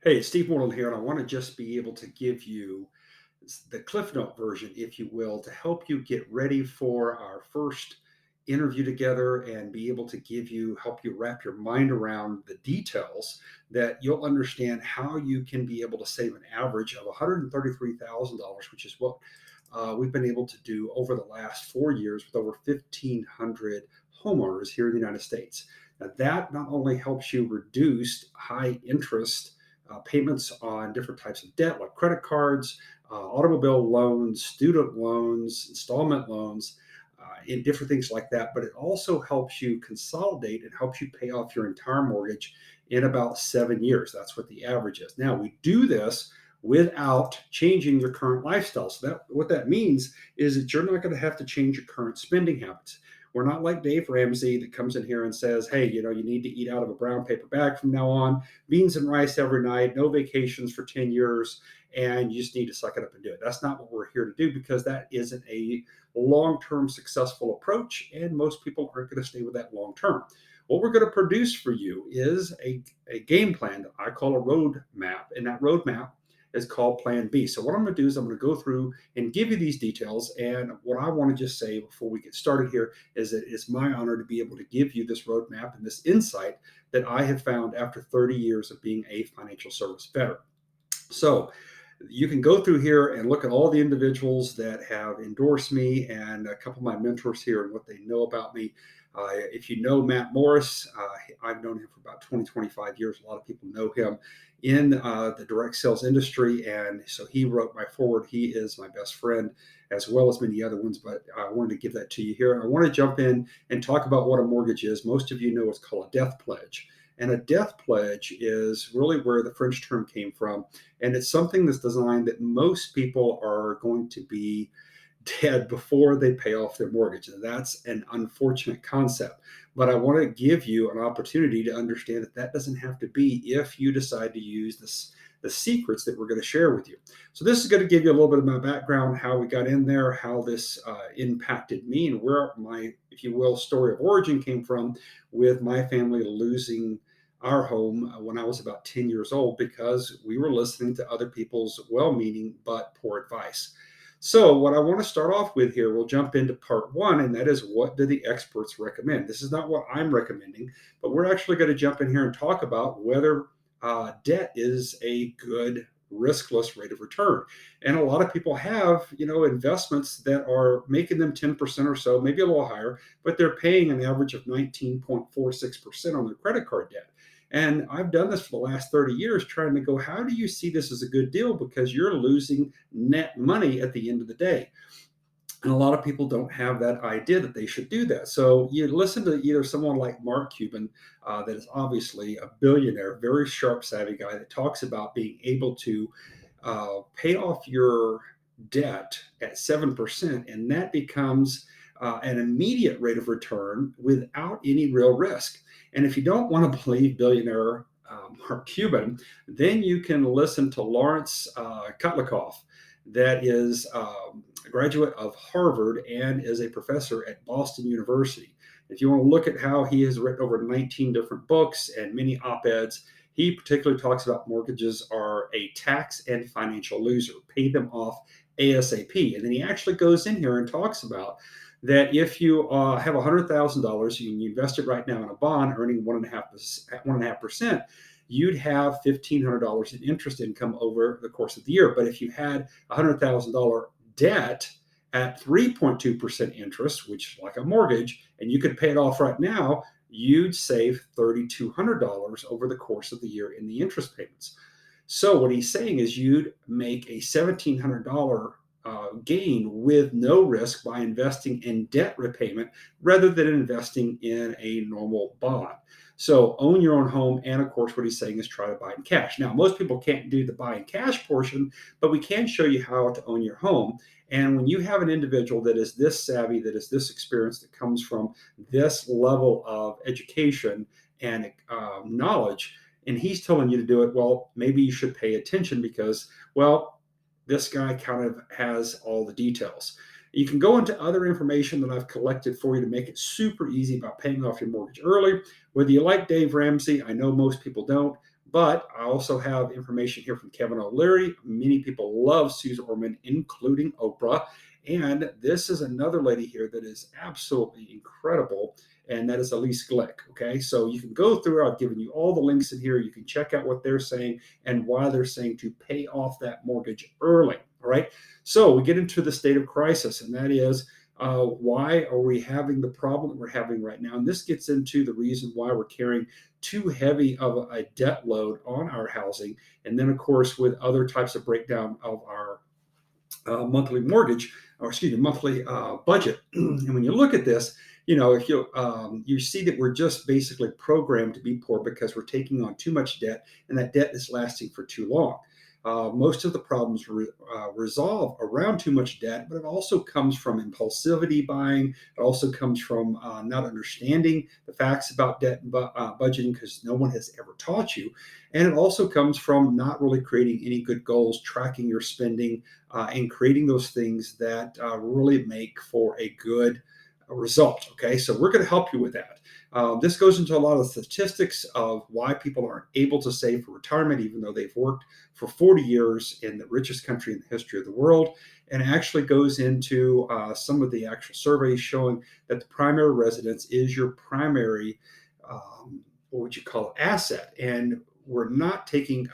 Hey, it's Steve Moreland here, and I want to just be able to give you the Cliff Note version, if you will, to help you get ready for our first interview together and be able to help you wrap your mind around the details that you'll understand how you can be able to save an average of $133,000, which is what we've been able to do over the last 4 years with over 1,500 homeowners here in the United States. Now, that not only helps you reduce high interest payments on different types of debt like credit cards, automobile loans, student loans, installment loans, and different things like that. But it also helps you consolidate and helps you pay off your entire mortgage in about 7 years. That's what the average is. Now, we do this without changing your current lifestyle. So that what that means is that you're not going to have to change your current spending habits. We're not like Dave Ramsey that comes in here and says, hey, you need to eat out of a brown paper bag from now on, beans and rice every night, no vacations for 10 years, and you just need to suck it up and do it. That's not what we're here to do because that isn't a long term successful approach, and most people aren't going to stay with that long term. What we're going to produce for you is a game plan that I call a roadmap, and that roadmap is called Plan B. So, what I'm going to do is I'm going to go through and give you these details. And what I want to just say before we get started here is that it's my honor to be able to give you this roadmap and this insight that I have found after 30 years of being a financial service veteran. So, you can go through here and look at all the individuals that have endorsed me and a couple of my mentors here and what they know about me. If you know Matt Morris, I've known him for about 20, 25 years. A lot of people know him in the direct sales industry. And so he wrote my forward. He is my best friend, as well as many other ones. But I wanted to give that to you here. I want to jump in and talk about what a mortgage is. Most of you know it's called a death pledge. And a death pledge is really where the French term came from. And it's something that's designed that most people are going to be dead before they pay off their mortgage. And that's an unfortunate concept. But I want to give you an opportunity to understand that that doesn't have to be if you decide to use the secrets that we're going to share with you. So this is going to give you a little bit of my background, how we got in there, how this impacted me, and where my, if you will, story of origin came from with my family losing our home when I was about 10 years old because we were listening to other people's well-meaning but poor advice. So, what I want to start off with here, we'll jump into part one, and that is what do the experts recommend? This is not what I'm recommending, but we're actually going to jump in here and talk about whether debt is a good riskless rate of return. And a lot of people have, investments that are making them 10% or so, maybe a little higher, but they're paying an average of 19.46% on their credit card debt. And I've done this for the last 30 years trying to go, how do you see this as a good deal? Because you're losing net money at the end of the day. And a lot of people don't have that idea that they should do that. So you listen to either someone like Mark Cuban, that is obviously a billionaire, very sharp, savvy guy that talks about being able to pay off your debt at 7%, and that becomes an immediate rate of return without any real risk. And if you don't want to believe billionaire Mark Cuban, then you can listen to Lawrence Kotlikoff, that is a graduate of Harvard and is a professor at Boston University. If you want to look at how he has written over 19 different books and many op-eds, he particularly talks about mortgages are a tax and financial loser. Pay them off ASAP. And then he actually goes in here and talks about that if you have $100,000 and you invest it right now in a bond earning 1.5%, you'd have $1,500 in interest income over the course of the year. But if you had $100,000 debt at 3.2% interest, which is like a mortgage, and you could pay it off right now, you'd save $3,200 over the course of the year in the interest payments. So what he's saying is you'd make a $1,700 gain with no risk by investing in debt repayment rather than investing in a normal bond. So own your own home. And of course, what he's saying is try to buy in cash. Now, most people can't do the buy in cash portion, but we can show you how to own your home. And when you have an individual that is this savvy, that is this experienced, that comes from this level of education and knowledge, and he's telling you to do it, well, maybe you should pay attention because, well, this guy kind of has all the details. You can go into other information that I've collected for you to make it super easy about paying off your mortgage early. Whether you like Dave Ramsey, I know most people don't, But I also have information here from Kevin O'Leary. Many people love Susan Orman, including Oprah. And this is another lady here that is absolutely incredible, and that is Elise Glick. Okay, so you can go through. I've given you all the links in here. You can check out what they're saying and why they're saying to pay off that mortgage early. All right, so we get into the state of crisis, and that is why are we having the problem that we're having right now? And this gets into the reason why we're carrying too heavy of a debt load on our housing, and then of course with other types of breakdown of our monthly mortgage, or excuse me, monthly budget. And when you look at this, if you see that we're just basically programmed to be poor because we're taking on too much debt, and that debt is lasting for too long. Most of the problems resolve around too much debt, but it also comes from impulsivity buying. It also comes from not understanding the facts about debt and budgeting because no one has ever taught you. And it also comes from not really creating any good goals, tracking your spending, and creating those things that really make for a good result. Okay, so we're going to help you with that. This goes into a lot of statistics of why people aren't able to save for retirement, even though they've worked for 40 years in the richest country in the history of the world. And it actually goes into some of the actual surveys showing that the primary residence is your primary, what would you call it, asset. And we're not taking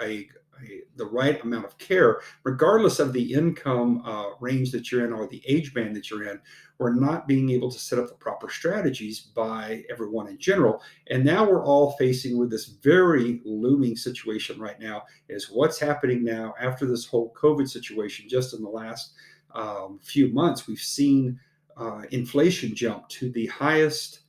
the right amount of care, regardless of the income range that you're in or the age band that you're in. We're not being able to set up the proper strategies by everyone in general. And now we're all facing with this very looming situation right now is what's happening now after this whole COVID situation. Just in the last few months, we've seen inflation jump to the highest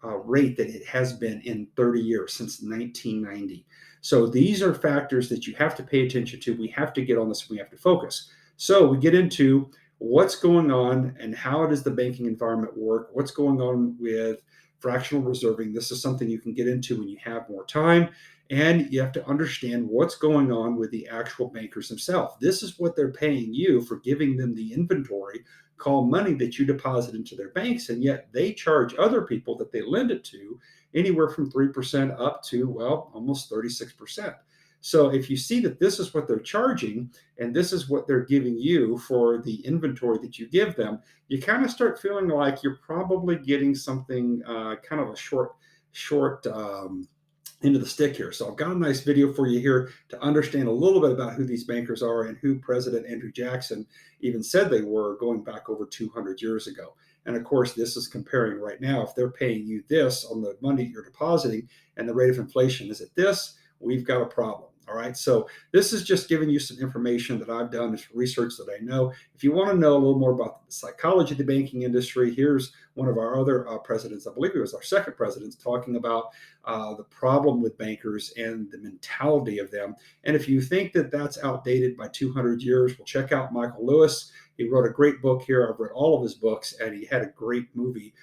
rate that it has been in 30 years, since 1990. So these are factors that you have to pay attention to. We have to get on this. We have to focus. So we get into what's going on and how does the banking environment work? What's going on with fractional reserving? This is something you can get into when you have more time. And you have to understand what's going on with the actual bankers themselves. This is what they're paying you for giving them the inventory called money that you deposit into their banks. And yet they charge other people that they lend it to anywhere from 3% up to, well, almost 36%. So if you see that this is what they're charging and this is what they're giving you for the inventory that you give them, you kind of start feeling like you're probably getting something kind of a short end of the stick here. So I've got a nice video for you here to understand a little bit about who these bankers are and who President Andrew Jackson even said they were going back over 200 years ago. And of course, this is comparing right now. If they're paying you this on the money you're depositing and the rate of inflation is at this, we've got a problem. All right. So this is just giving you some information that I've done, it's research that I know. If you want to know a little more about the psychology of the banking industry, here's one of our other presidents, I believe it was our second president, talking about the problem with bankers and the mentality of them. And if you think that that's outdated by 200 years, well, check out Michael Lewis. He wrote a great book here. I've read all of his books, and he had a great movie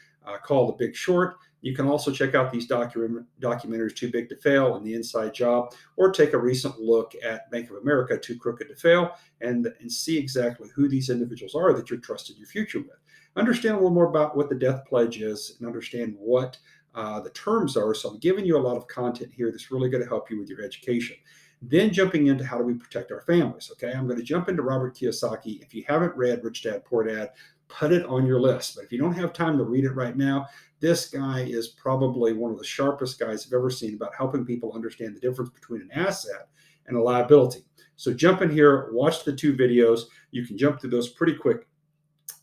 called The Big Short. You can also check out these documentaries, Too Big to Fail and The Inside Job, or take a recent look at Bank of America, Too Crooked to Fail, and see exactly who these individuals are that you're trusting your future with. Understand a little more about what the death pledge is and understand what the terms are. So I'm giving you a lot of content here that's really going to help you with your education. Then jumping into how do we protect our families. Okay, I'm going to jump into Robert Kiyosaki. If you haven't read Rich Dad Poor Dad, put it on your list. But if you don't have time to read it right now, this guy is probably one of the sharpest guys I've ever seen about helping people understand the difference between an asset and a liability. So jump in here, watch the two videos. You can jump through those pretty quick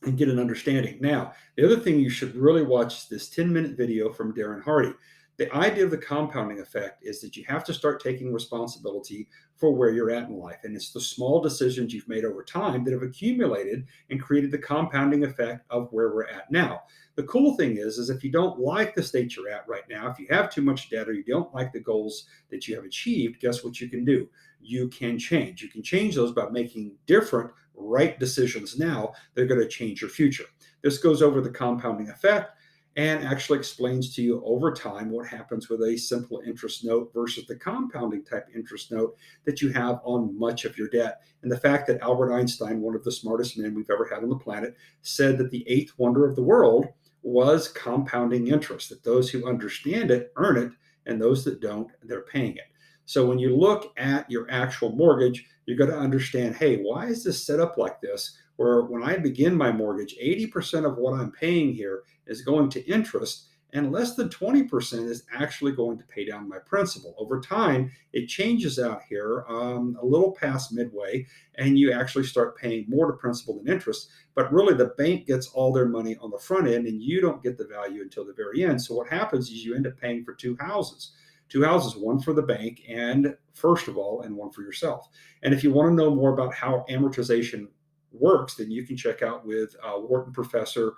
and get an understanding. Now, the other thing you should really watch is this 10-minute video from Darren Hardy. The idea of the compounding effect is that you have to start taking responsibility for where you're at in life. And it's the small decisions you've made over time that have accumulated and created the compounding effect of where we're at now. The cool thing is if you don't like the state you're at right now, if you have too much debt or you don't like the goals that you have achieved, guess what you can do? You can change. You can change those by making different right decisions now. They're going to change your future. This goes over the compounding effect and actually explains to you over time what happens with a simple interest note versus the compounding type interest note that you have on much of your debt. And the fact that Albert Einstein, one of the smartest men we've ever had on the planet, said that the eighth wonder of the world was compounding interest, that those who understand it earn it, and those that don't, they're paying it. So when you look at your actual mortgage, you're going to understand, hey, why is this set up like this? Where when I begin my mortgage, 80% of what I'm paying here is going to interest, and less than 20% is actually going to pay down my principal. Over time, it changes out here a little past midway, and you actually start paying more to principal than interest. But really, the bank gets all their money on the front end, and you don't get the value until the very end. So what happens is you end up paying for two houses, one for the bank and first of all, and one for yourself. And if you want to know more about how amortization works, then you can check out with Wharton professor.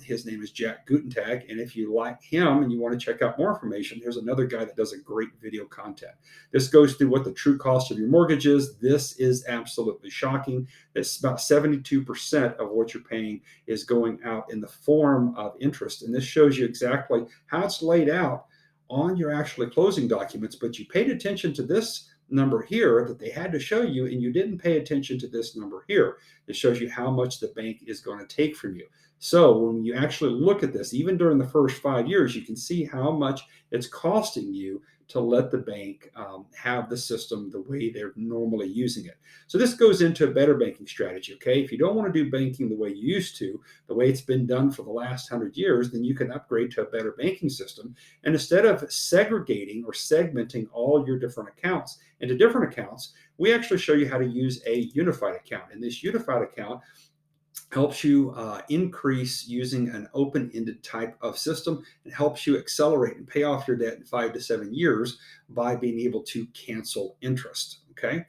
His name is Jack Gutentag. And if you like him and you want to check out more information, here's another guy that does a great video content. This goes through what the true cost of your mortgage is. This is absolutely shocking. It's about 72% of what you're paying is going out in the form of interest. And this shows you exactly how it's laid out on your actually closing documents, but you paid attention to this number here that they had to show you, and you didn't pay attention to this number here. It shows you how much the bank is going to take from you. So when you actually look at this, even during the first 5 years, you can see how much it's costing you to let the bank have the system the way they're normally using it. So this goes into a better banking strategy, okay? If you don't want to do banking the way you used to, the way it's been done for the last 100 years, then you can upgrade to a better banking system. And instead of segregating or segmenting all your different accounts into different accounts, we actually show you how to use a unified account. And this unified account helps you increase using an open-ended type of system, and helps you accelerate and pay off your debt in 5 to 7 years by being able to cancel interest. Okay.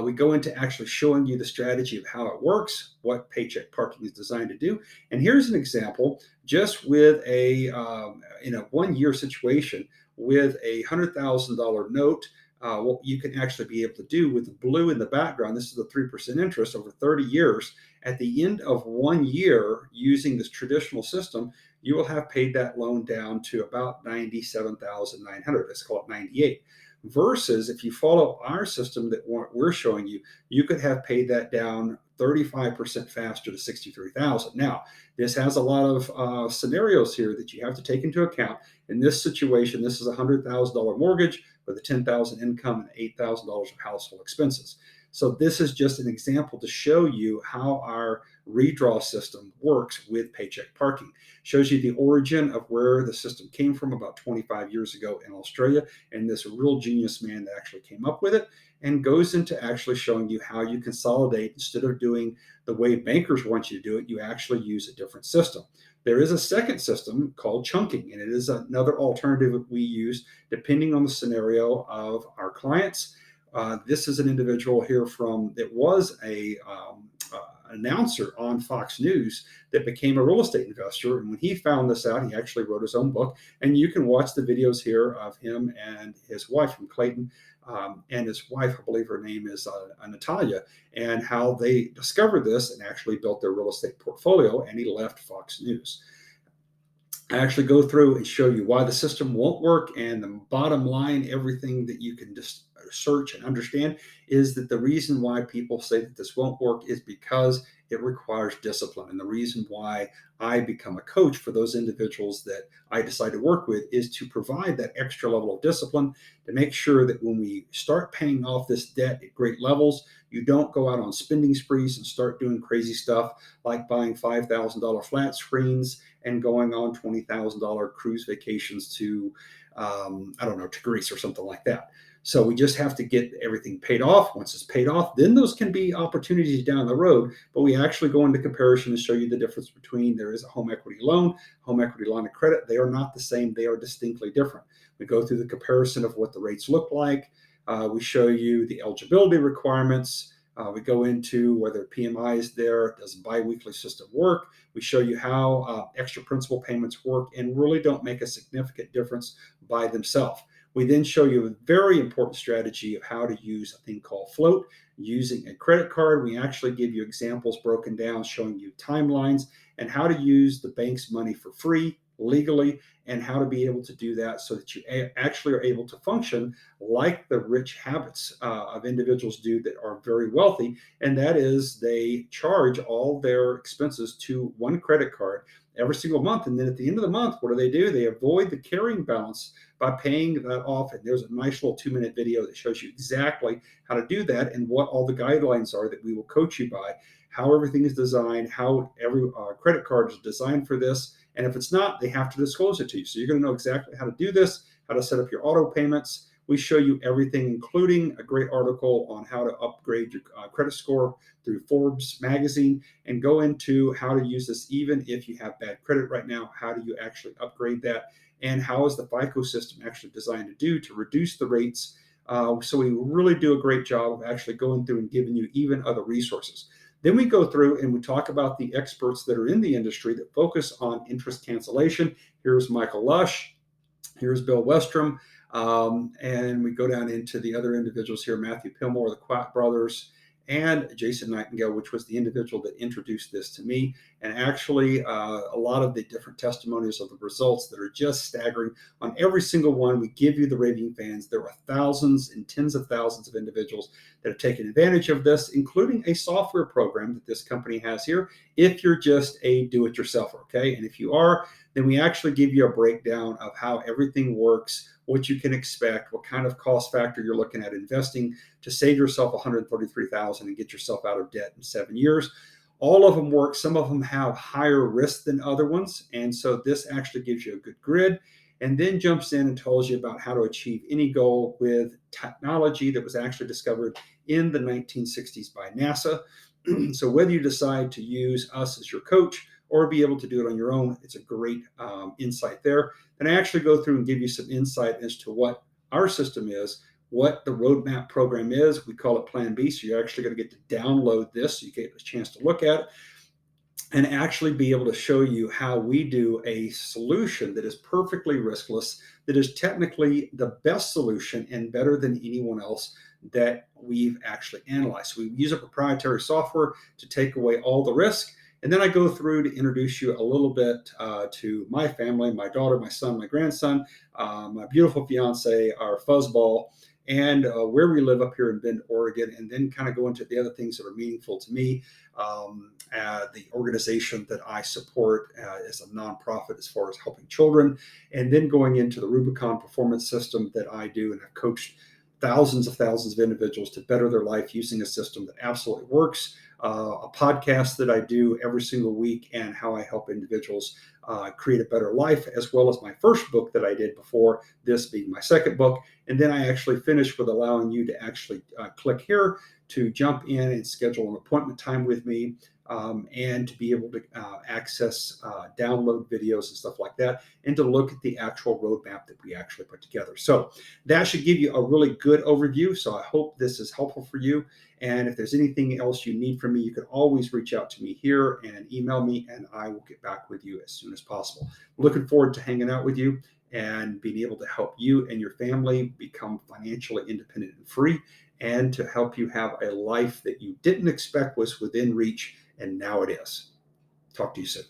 We go into actually showing you the strategy of how it works, what paycheck parking is designed to do. And here's an example just with in a 1 year situation with $100,000 note. What you can actually be able to do with the blue in the background, this is the 3% interest over 30 years. At the end of 1 year, using this traditional system, you will have paid that loan down to about 97,900. Let's call it 98. Versus if you follow our system that we're showing you, you could have paid that down 35% faster to 63,000. Now, this has a lot of scenarios here that you have to take into account. In this situation, this is a $100,000 mortgage with a $10,000 income and $8,000 of household expenses. So this is just an example to show you how our redraw system works with paycheck parking. Shows you the origin of where the system came from about 25 years ago in Australia, and this real genius man that actually came up with it, and goes into actually showing you how you consolidate. Instead of doing the way bankers want you to do it, you actually use a different system. There is a second system called chunking, and it is another alternative that we use depending on the scenario of our clients. This is an individual here that was a announcer on Fox News that became a real estate investor. And when he found this out, he actually wrote his own book. And you can watch the videos here of him and his wife from Clayton. And his wife, I believe her name is Natalia, and how they discovered this and actually built their real estate portfolio. And he left Fox News. I actually go through and show you why the system won't work. And the bottom line, everything that you can just search and understand, is that the reason why people say that this won't work is because it requires discipline. And the reason why I become a coach for those individuals that I decide to work with is to provide that extra level of discipline to make sure that when we start paying off this debt at great levels, you don't go out on spending sprees and start doing crazy stuff like buying $5,000 flat screens and going on $20,000 cruise vacations to, I don't know, to Greece or something like that. So we just have to get everything paid off. Once it's paid off, then those can be opportunities down the road. But we actually go into comparison and show you the difference between there is a home equity loan, home equity line of credit. They are not the same. They are distinctly different. We go through the comparison of what the rates look like. We show you the eligibility requirements. We go into whether PMI is there, does a biweekly system work. We show you how extra principal payments work and really don't make a significant difference by themselves. We then show you a very important strategy of how to use a thing called float using a credit card. We actually give you examples broken down, showing you timelines and how to use the bank's money for free legally, and how to be able to do that so that you actually are able to function like the rich habits of individuals do that are very wealthy. And that is they charge all their expenses to one credit card every single month. And then at the end of the month, what do? They avoid the carrying balance by paying that off. And there's a nice little 2-minute video that shows you exactly how to do that and what all the guidelines are that we will coach you by, how everything is designed, how every credit card is designed for this. And if it's not, they have to disclose it to you. So you're going to know exactly how to do this, how to set up your auto payments. We show you everything, including a great article on how to upgrade your credit score through Forbes magazine, and go into how to use this even if you have bad credit right now. How do you actually upgrade that? And how is the FICO system actually designed to do to reduce the rates? So we really do a great job of actually going through and giving you even other resources. Then we go through and we talk about the experts that are in the industry that focus on interest cancellation. Here's Michael Lush. Here's Bill Westrom. And we go down into the other individuals here, Matthew Pillmore, the Quack brothers, and Jason Nightingale, which was the individual that introduced this to me. And actually, a lot of the different testimonies of the results that are just staggering. On every single one, we give you the raving fans. There are thousands and tens of thousands of individuals that have taken advantage of this, including a software program that this company has here, if you're just a do-it-yourselfer, okay? And if you are, then we actually give you a breakdown of how everything works, what you can expect, what kind of cost factor you're looking at investing to save yourself $133,000 and get yourself out of debt in 7 years. All of them work. Some of them have higher risk than other ones. And so this actually gives you a good grid and then jumps in and tells you about how to achieve any goal with technology that was actually discovered in the 1960s by NASA. So whether you decide to use us as your coach or be able to do it on your own, it's a great insight there. And I actually go through and give you some insight as to what our system is, what the roadmap program is. We call it Plan B. So you're actually going to get to download this so you get a chance to look at it and actually be able to show you how we do a solution that is perfectly riskless, that is technically the best solution and better than anyone else that we've actually analyzed. So we use a proprietary software to take away all the risk. And then I go through to introduce you a little bit to my family, my daughter, my son, my grandson, my beautiful fiance, our fuzzball, and where we live up here in Bend, Oregon, and then kind of go into the other things that are meaningful to me. The organization that I support is a nonprofit as far as helping children, and then going into the Rubicon performance system that I do, and I've coached thousands of individuals to better their life using a system that absolutely works. A podcast that I do every single week, and how I help individuals create a better life, as well as my first book that I did before this being my second book. And then I actually finish with allowing you to actually click here to jump in and schedule an appointment time with me, and to be able to access, download videos and stuff like that, and to look at the actual roadmap that we actually put together. So that should give you a really good overview. So I hope this is helpful for you. And if there's anything else you need from me, you can always reach out to me here and email me, and I will get back with you as soon as possible. Looking forward to hanging out with you and being able to help you and your family become financially independent and free, and to help you have a life that you didn't expect was within reach, and now it is. Talk to you soon.